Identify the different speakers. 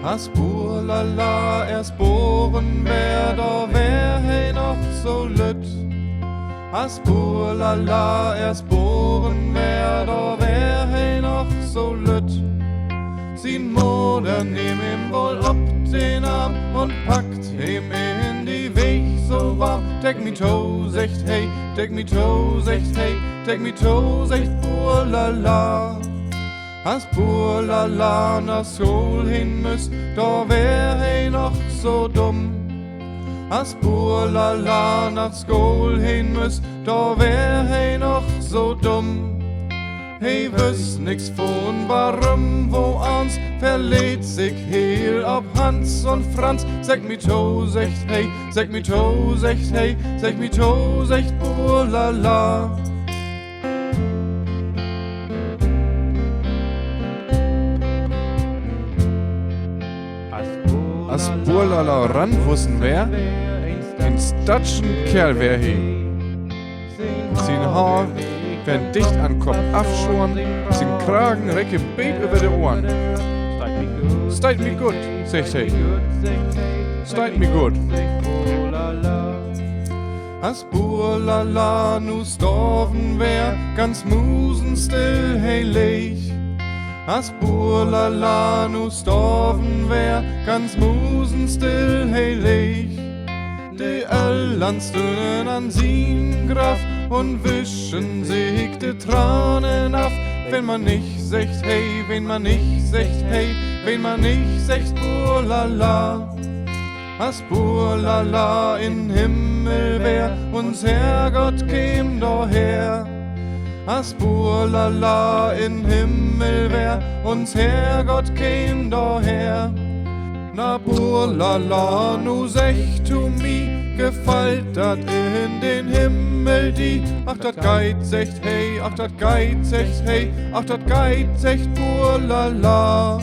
Speaker 1: As Burlala erst boren wär, da wär hei noch so lütt. As Burlala erst boren wär, da wär hei noch so lütt. Sin Mutter nehm ihm wohl ob den Arm und packt ihm in die Weg so warm. Take me to, secht hey, take me to, secht hey, take me to, secht Burlala. As Burlala nach Schul hin müsst, da wär hei noch so dumm. As Burlala nach Schul hin müsst, da wär hei noch so dumm. Hei wüsst nix von warum, wo ans verlädt sich heel ob Hans und Franz. Sag mi to, secht hey, sag mi to, secht hey, sag mi to, secht Burlala. As Burlala ran wussen wer, ein statschen Kerl wär he. Sin Haar wär dicht an Kopf afschoren, sin Kragen recke beet über de Ohren. Steit mi gut, secht he. Steit mi gut. As Burlala nu storven wär, ganz musenstill hey leich. As Burlala nu storven wär, ganz musenstill hey leich. De Öllern stöhnen an sin Graf und wischen sich de Tranen af. Wenn man nicht secht hey, wenn man nicht secht hey, wenn man nicht secht Burlala. As Burlala in Himmel wär, uns Herrgott käm daher. As Burlala in Himmel wär, uns Herrgott käm daher. Na Burlala, nu sech tu mi, gefällt dat in den Himmel die. Ach dat geit secht hey, ach dat geit secht hey, ach dat geit secht Burlala.